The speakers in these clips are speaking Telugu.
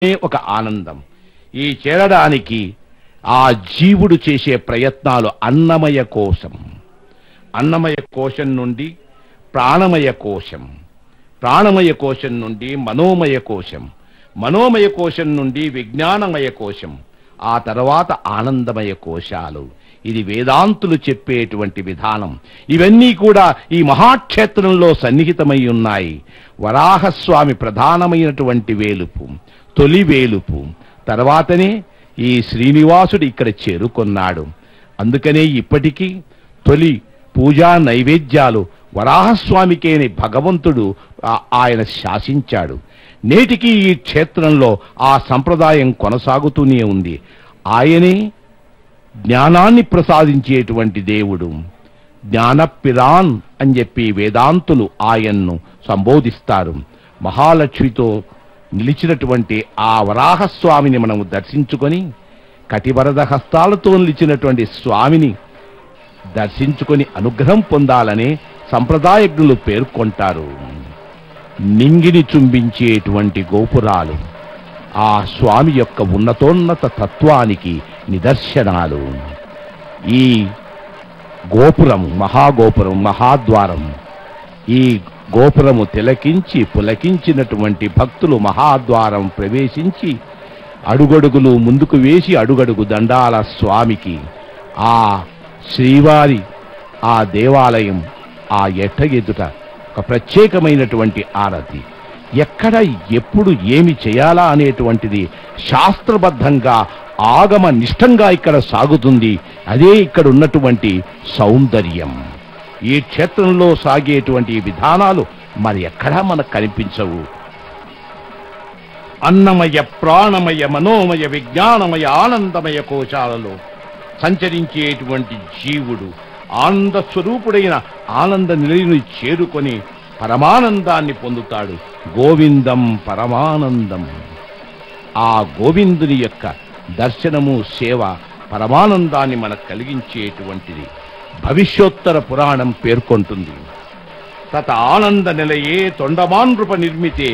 ఒక ఆనందం. ఈ చేరడానికి ఆ జీవుడు చేసే ప్రయత్నాలు అన్నమయ కోశం, అన్నమయ కోశం నుండి ప్రాణమయ కోశం, ప్రాణమయ కోశం నుండి మనోమయ కోశం, మనోమయ కోశం నుండి విజ్ఞానమయ కోశం, ఆ తర్వాత ఆనందమయ కోశాలు. ఇది వేదాంతులు చెప్పేటువంటి విధానం. ఇవన్నీ కూడా ఈ మహాక్షేత్రంలో సన్నిహితమై ఉన్నాయి. వరాహస్వామి ప్రధానమైనటువంటి వేలుపు, తొలి వేలుపు. తర్వాతనే ఈ శ్రీనివాసుడు ఇక్కడ చేరుకొన్నాడు. అందుకనే ఇప్పటికీ తొలి పూజా నైవేద్యాలు వరాహస్వామికేని భగవంతుడు ఆయన శాసించాడు. నేటికి ఈ క్షేత్రంలో ఆ సంప్రదాయం కొనసాగుతూనే ఉంది. ఆయనే జ్ఞానాన్ని ప్రసాదించేటువంటి దేవుడు. జ్ఞానపిరాన్ అని చెప్పి వేదాంతులు ఆయన్ను సంబోధిస్తారు. మహాలక్ష్మితో నిలిచినటువంటి ఆ వరాహస్వామిని మనము దర్శించుకొని, కటివరద హస్తాలతో నిలిచినటువంటి స్వామిని దర్శించుకొని అనుగ్రహం పొందాలని సంప్రదాయజ్ఞులు పేర్కొంటారు. నింగిని చుంబించేటువంటి గోపురాలు ఆ స్వామి యొక్క ఉన్నతోన్నత తత్వానికి నిదర్శనాలు. ఈ గోపురం, మహాగోపురం, మహాద్వారం, ఈ గోపురము తిలకించి పులకించినటువంటి భక్తులు మహాద్వారం ప్రవేశించి అడుగడుగులు ముందుకు వేసి అడుగడుగు దండాల స్వామికి ఆ శ్రీవారి ఆ దేవాలయం ఆ ఎట్ట ఎదుట ఒక ప్రత్యేకమైనటువంటి ఆరతి. ఎక్కడ ఎప్పుడు ఏమి చేయాలా అనేటువంటిది శాస్త్రబద్ధంగా ఆగమ నిష్టంగా ఇక్కడ సాగుతుంది. అదే ఇక్కడ ఉన్నటువంటి సౌందర్యం. ఈ క్షేత్రంలో సాగేటువంటి విధానాలు మరి ఎక్కడా మనకు కనిపించవు. అన్నమయ, ప్రాణమయ, మనోమయ, విజ్ఞానమయ, ఆనందమయ కోశాలలో సంచరించేటువంటి జీవుడు ఆనంద స్వరూపుడైన ఆనంద నిలయుని చేరుకొని పరమానందాన్ని పొందుతాడు. గోవిందం పరమానందం. ఆ గోవిందుని యొక్క దర్శనము, సేవ పరమానందాన్ని మనకు కలిగించేటువంటిది. భవిష్యోత్తర పురాణం పేర్కొంటుంది. తత ఆనంద నిలయే తొండమానృప నిర్మితే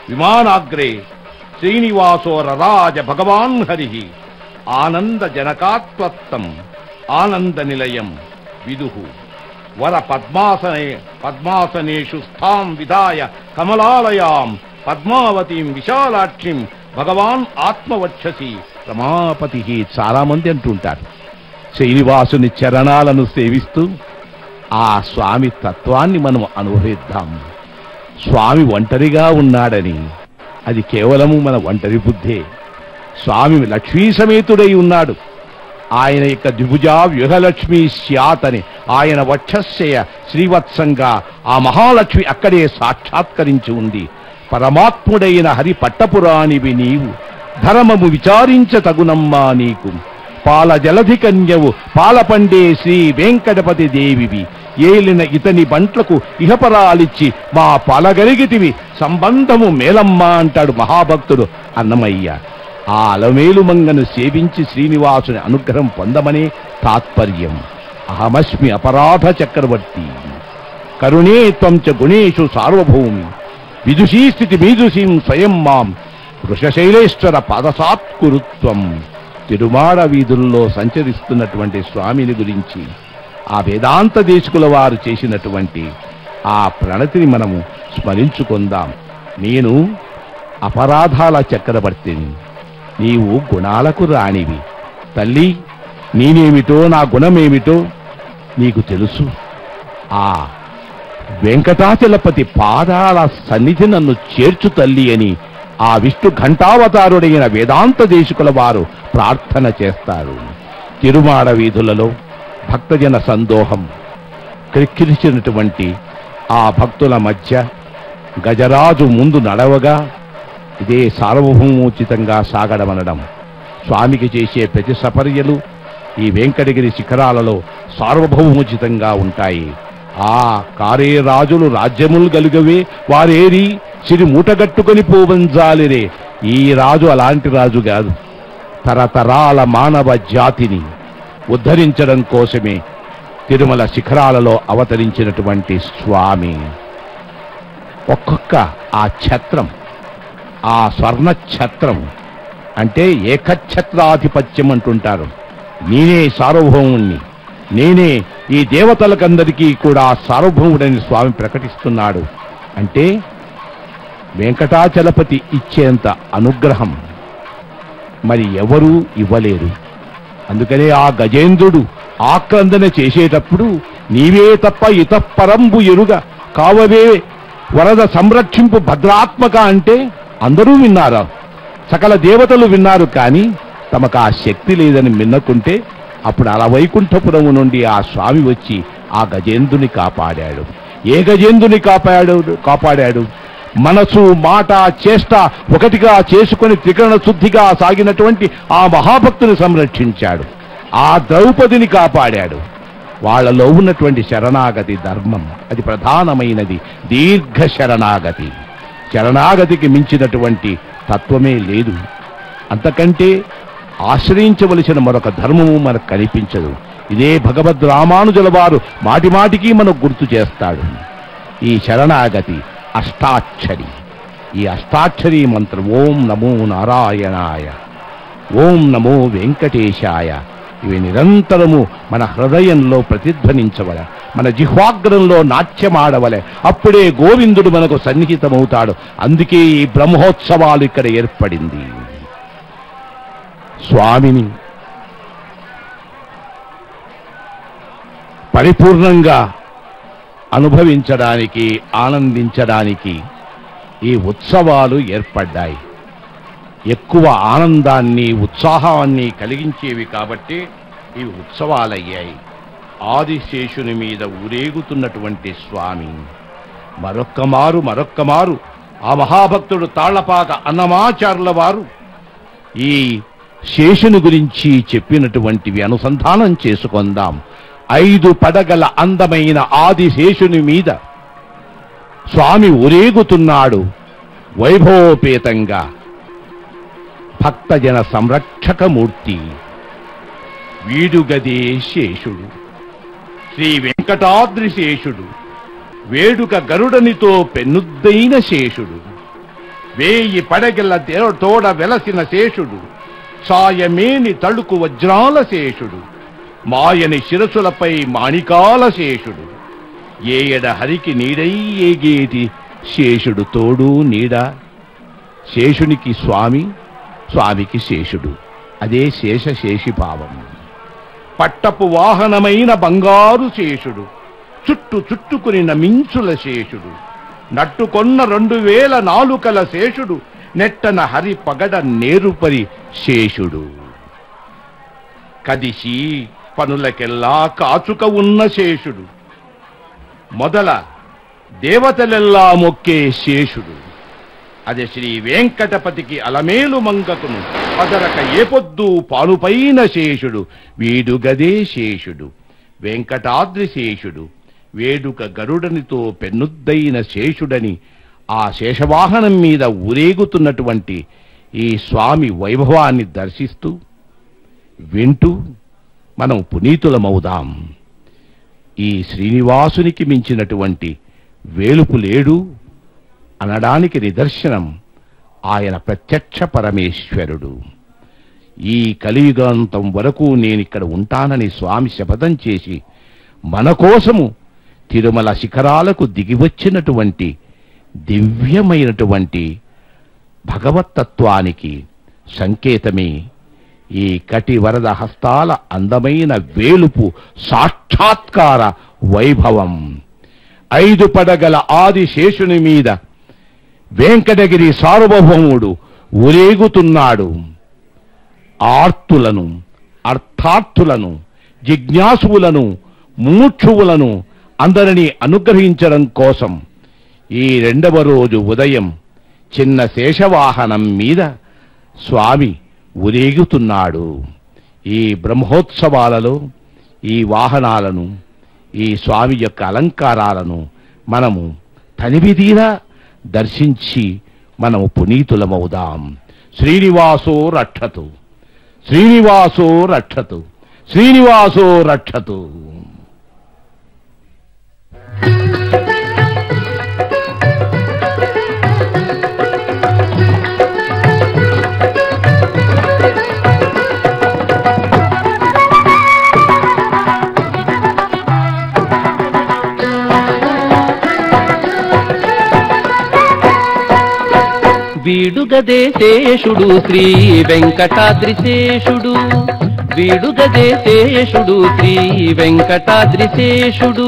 విమానాగ్రే శ్రీనివాసో రరాజ భగవాన్ హరి ఆనంద జనకాత్వత్తం ఆనంద నిలయం విదుహు వర పద్మాసనేషు స్థాం విధాయ కమలాలయాం పద్మావతీం విశాలాక్షిం భగవాన్ ఆత్మవక్షసి రమాపతి. చాలా మంది అంటుంటారు శ్రీనివాసుని చరణాలను సేవిస్తూ ఆ స్వామి తత్వాన్ని మనం అనుభవిద్దాం. స్వామి ఒంటరిగా ఉన్నాడని అది కేవలము మన ఒంటరి బుద్ధే. స్వామి లక్ష్మీ సమేతుడై ఉన్నాడు. ఆయన యొక్క ద్విభుజా వ్యూహలక్ష్మీ స్యాత్ అని ఆయన వక్షస్య శ్రీవత్సంగా ఆ మహాలక్ష్మి అక్కడే సాక్షాత్కరించి ఉంది. పరమాత్ముడైన హరి పట్టపురాణివి నీవు, ధర్మము విచారించ తగునమ్మా నీకు. పాల జలధి కన్యవు పాలపండే శ్రీ వెంకటపతి దేవివి, ఏలిన ఇతని బంట్లకు ఇహపరాలిచ్చి మా పాలగలిగితివి సంబంధము మేలమ్మా అంటాడు మహాభక్తుడు అన్నమయ్య. ఆ అలమేలు మంగను సేవించి శ్రీనివాసుని అనుగ్రహం పొందమనే తాత్పర్యం. అహమస్మి అపరాధ చక్రవర్తి కరుణే త్వం చ గుణేషు సార్వభౌమి విదుషీ స్థితి మీదుషీం స్వయం మాం వృషశైలేశ్వర పాదసాత్కురుత్వం. తిరుమాడ వీధుల్లో సంచరిస్తున్నటువంటి స్వామిని గురించి ఆ వేదాంత దేశకుల వారు చేసినటువంటి ఆ ప్రణతిని మనము స్మరించుకుందాం. నేను అపరాధాల చక్రవర్తిని, నీవు గుణాలకు రాణివి. తల్లి, నేనేమిటో నా గుణమేమిటో నీకు తెలుసు. ఆ వెంకటాచలపతి పాదాల సన్నిధి నన్ను చేర్చు తల్లి అని ఆ విష్ణు ఘంటావతారుడైన వేదాంత దేశకుల వారు ప్రార్థన చేస్తారు. తిరుమాడ వీధులలో భక్తజన సందోహం క్రిక్కిరిచినటువంటి ఆ భక్తుల మధ్య గజరాజు ముందు నడవగా ఇదే సార్వభౌమోచితంగా సాగడమనడం. స్వామికి చేసే ప్రతి సపర్యలు ఈ వెంకటగిరి శిఖరాలలో సార్వభౌమోచితంగా ఉంటాయి. ఆ కారే రాజులు రాజ్యములు గలుగవే వారేరి సిరి మూటగట్టుకొని పోవంజాలిరే. ఈ రాజు అలాంటి రాజు కాదు. తరతరాల మానవ జాతిని ఉద్ధరించడం కోసమే తిరుమల శిఖరాలలో అవతరించినటువంటి స్వామి. ఒక్కొక్క ఆ ఛత్రం ఆ స్వర్ణ ఛత్రం అంటే ఏకఛత్రాధిపత్యం అంటుంటారు. నేనే సార్వభౌముణ్ణి, నేనే ఈ దేవతలకందరికీ కూడా సార్వభౌముడని స్వామి ప్రకటిస్తున్నాడు. అంటే వెంకటాచలపతి ఇచ్చేంత అనుగ్రహం మరి ఎవరూ ఇవ్వలేరు. అందుకనే ఆ గజేంద్రుడు ఆక్రందన చేసేటప్పుడు నీవే తప్ప ఇతఃపరంబు ఎరుగ కావవే వరద సంరక్షింపు భద్రాత్మక అంటే అందరూ విన్నారు, సకల దేవతలు విన్నారు. కానీ తమకు ఆ శక్తి లేదని మిన్నకుంటే అప్పుడు అలా వైకుంఠపురము నుండి ఆ స్వామి వచ్చి ఆ గజేంద్రుని కాపాడాడు. ఏ గజేంద్రుని కాపాడాడు? మనసు, మాట, చేష్ట ఒకటిగా చేసుకుని త్రికరణ శుద్ధిగా సాగినటువంటి ఆ మహాభక్తుని సంరక్షించాడు. ఆ ద్రౌపదిని కాపాడాడు. వాళ్లలో ఉన్నటువంటి శరణాగతి ధర్మం, అది ప్రధానమైనది. దీర్ఘ శరణాగతి, శరణాగతికి మించినటువంటి తత్వమే లేదు. అంతకంటే ఆశ్రయించవలసిన మరొక ధర్మము మనకు కనిపించదు. ఇదే భగవద్ రామానుజుల వారు మాటిమాటికి మనకు గుర్తు చేస్తాడు. ఈ శరణాగతి అష్టాక్షరి. ఈ అష్టాక్షరి మంత్రం ఓం నమో నారాయణాయ, ఓం నమో వెంకటేశాయ, ఇవి నిరంతరము మన హృదయంలో ప్రతిధ్వనించవల, మన జిహ్వాగ్రంలో నాట్యమాడవలే. అప్పుడే గోవిందుడు మనకు సన్నిహితమవుతాడు. అందుకే ఈ బ్రహ్మోత్సవాలు ఇక్కడ ఏర్పడింది. స్వామిని పరిపూర్ణంగా అనుభవించడానికి, ఆనందించడానికి ఈ ఉత్సవాలు ఏర్పడ్డాయి. ఎక్కువ ఆనందాన్ని, ఉత్సాహాన్ని కలిగించేవి కాబట్టి ఇవి ఉత్సవాలయ్యాయి. ఆదిశేషుని మీద ఊరేగుతున్నటువంటి స్వామి మరొక్కమారు ఆ మహాభక్తుడు తాళ్లపాక అన్నమాచార్యుల వారు ఈ శేషుని గురించి చెప్పినటువంటివి అనుసంధానం చేసుకొందాం. 5 పడగల అందమైన ఆదిశేషుని మీద స్వామి ఊరేగుతున్నాడు వైభవోపేతంగా. భక్తజన సంరక్షకమూర్తి వీడుగదే శేషుడు, శ్రీ వెంకటాద్రి శేషుడు, వేడుక గరుడనితో పెన్నుద్దైన శేషుడు, 1000 పడగల తోడ వెలసిన శేషుడు, సాయమేని తళుకు వజ్రాల శేషుడు, మాయని శిరసులపై మాణికాల శేషుడు, ఏయడ హరికి నీడై ఏగేటి శేషుడు తోడు నీడ. శేషునికి స్వామి, స్వామికి శేషుడు. అదే శేషశేషిభావం. పట్టపు వాహనమైన బంగారు శేషుడు, చుట్టుకుని నమించుల శేషుడు, నట్టుకొన్న 2000 నాలుకల శేషుడు, నెట్టన హరి పగడ నేరుపరి శేషుడు, కదిసి పనులకెల్లా కాచుక ఉన్న శేషుడు, మొదల దేవతలెల్లా మొక్కే శేషుడు. అది శ్రీ వెంకటపతికి అలమేలు మంగకును పదరక ఏ పొద్దు పానుపైన శేషుడు, వీడుగదే శేషుడు, వెంకటాద్రి శేషుడు, వేడుక గరుడనితో పెన్నుద్దైన శేషుడని ఆ శేషవాహనం మీద ఊరేగుతున్నటువంటి ఈ స్వామి వైభవాన్ని దర్శిస్తూ వింటూ మనం పునీతులమవుదాం. ఈ శ్రీనివాసునికి మించినటువంటి వేలుపు లేడు అనడానికి నిదర్శనం ఆయన ప్రత్యక్ష పరమేశ్వరుడు. ఈ కలియుగాంతం వరకు నేనిక్కడ ఉంటానని స్వామి శపథం చేసి మన కోసము తిరుమల శిఖరాలకు దిగివచ్చినటువంటి దివ్యమైనటువంటి భగవత్తత్వానికి సంకేతమే ఈ కటివరద హస్తాల అందమైన వేలుపు సాక్షాత్కార వైభవం. 5 పడగల ఆదిశేషుని మీద వెంకటగిరి సార్వభౌముడు ఊరేగుతున్నాడు. ఆర్తులను, అర్థార్థులను, జిజ్ఞాసువులను, ముముక్షువులను అందరినీ అనుగ్రహించడం కోసం ఈ 2వ రోజు ఉదయం చిన్న శేషవాహనం మీద స్వామి ఊరేగుతున్నాడు. ఈ బ్రహ్మోత్సవాలలో ఈ వాహనాలను, ఈ స్వామి యొక్క అలంకారాలను మనము తనివిదీరా దర్శించి మనము పునీతులమవుదాం. శ్రీనివాసో రక్షతు, శ్రీనివాసో రక్షతు, శ్రీనివాసో రక్షతు. వీడుగదేశేషుడు శ్రీ వెంకటాద్రిశేషుడు, వీడుగదేశేషుడు శ్రీ వెంకటాద్రిశేషుడు,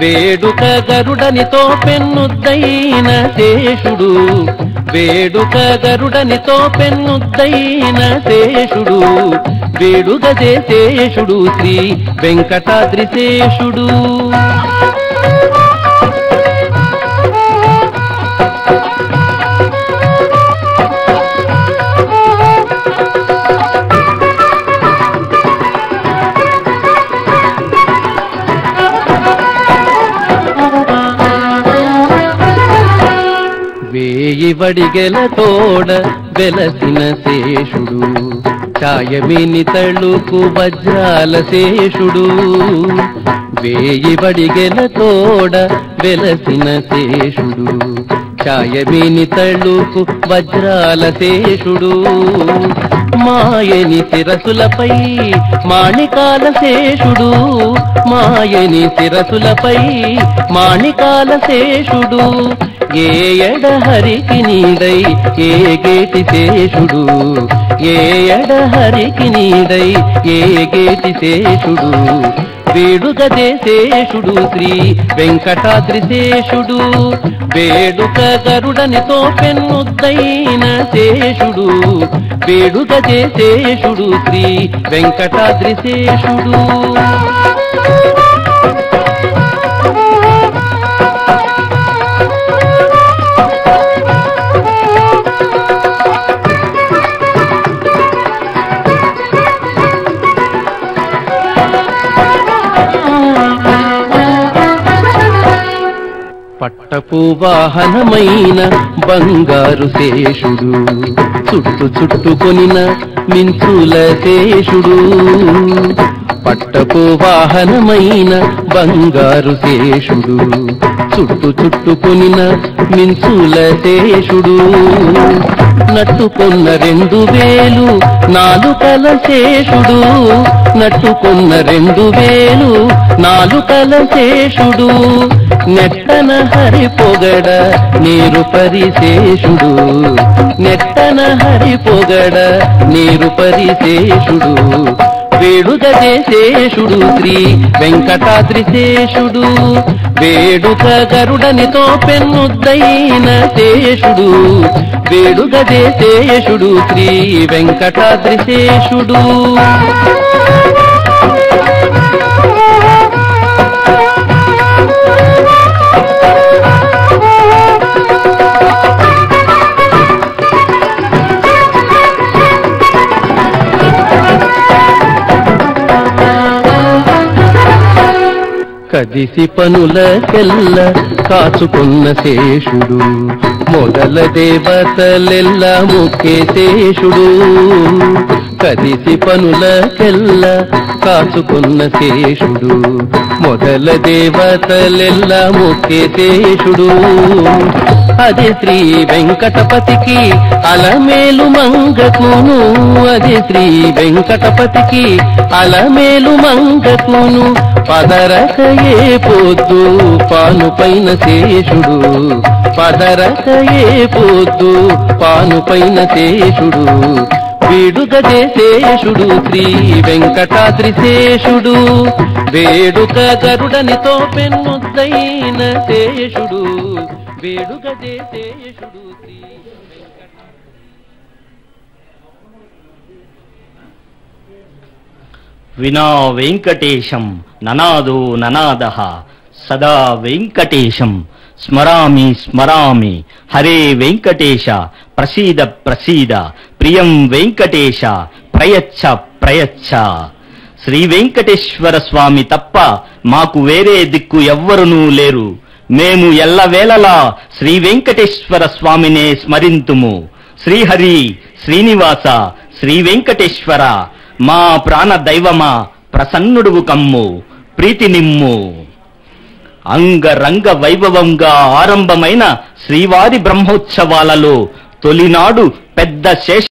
వేడుక గరుడనితో పెన్నుద్దైన శేషుడు, వేడుక గరుడనితో పెన్నుద్దైన శేషుడు, వేడుగదేశేషుడు శ్రీ వెంకటాద్రిశేషుడు. వేయి వడిగెల తోడ వెలసిన శేషుడు, ఛాయమిని తళుకు వజ్రాల శేషుడు, వేయి వడిగెల తోడ వెలసిన శేషుడు, ఛాయమిని తళుకు వజ్రాల శేషుడు, మాయని శిరసులపై మాణికాల శేషుడు, మాయని శిరసులపై మాణికాల శేషుడు, ఏ ఎడహరికి నీడై ఏ గేటి శేషుడు, ఏ ఎడహరికి నీడై ఏ గేటి శేషుడు, వేడుగదేశేషుడు శ్రీ వెంకటాద్రిశేషుడు, వేడుక గరుడనితో పెన్నుద్దైన శేషుడు, వేడుగదేశేషుడు శ్రీ వెంకటాద్రిశేషుడు. పట్టపు వాహనమైన బంగారు శేషుడు, చుట్టు చుట్టుకొనిన మించుల శేషుడు, పట్టపు వాహనమైన బంగారు శేషుడు, చుట్టు చుట్టుకొనిన మించుల శేషుడు, నట్టుకొన్న 2000 నాలుకల శేషుడు, నట్టుకొన్న 2000 నాలుకల శేషుడు, నెట్టన హరి పొగడ నీరు పరిశేషుడు, నెట్టన హరి పొగడ నీరు పరిశేషుడు, వేడుగదేశేషుడు శ్రీ వెంకటాద్రిశేషుడు, వేడుక గరుడనితో పెన్నుద్దైన శేషుడు, వేడుగదేశేషుడు శ్రీ వెంకటాద్రిశేషుడు. కదిసి పనులకెల్ల కాచుకున్న శేషుడు, మొదల దేవతలెల్ల మొక్కే శేషుడు, కదిసి పనులకెల్ల కాచుకున్న శేషుడు, మొదల దేవతలెల్ల మొక్కే శేషుడు, అది శ్రీ వెంకటపతికి అలమేలు మంగకును, అది శ్రీ వెంకటపతికి అలమేలు మంగకును, పదరకయే పొద్దు పాను పైన శేషుడు, పదరకయే పొద్దు పాను పైన శేషుడు, వేడుగదేశేషుడు శ్రీ వెంకటాద్రిశేషుడు, వేడుక గరుడనితో పెన్నుద్దైన శేషుడు, వేడుగదేశేషుడు శ్రీ వినా వెంకటేశం ననాదో ననాదః సదా వెంకటేశం స్మరామి స్మరామి, హరే వెంకటేశ ప్రసీద ప్రసీద, ప్రియం వెంకటేశ ప్రయచ్చ ప్రయచ్చ. శ్రీ వెంకటేశ్వర స్వామి తప్ప మాకు వేరే దిక్కు ఎవ్వరునూ లేరు. మేము ఎల్లవేళలా శ్రీ వెంకటేశ్వర స్వామినే స్మరింతుము. శ్రీహరి శ్రీనివాస శ్రీ వెంకటేశ్వర మా ప్రాణ దైవమా, ప్రసన్నుడువు కమ్ము, ప్రీతి నిమ్ము. అంగరంగ వైభవంగా ఆరంభమైన శ్రీవారి బ్రహ్మోత్సవాలలో తొలినాడు పెద్ద శేష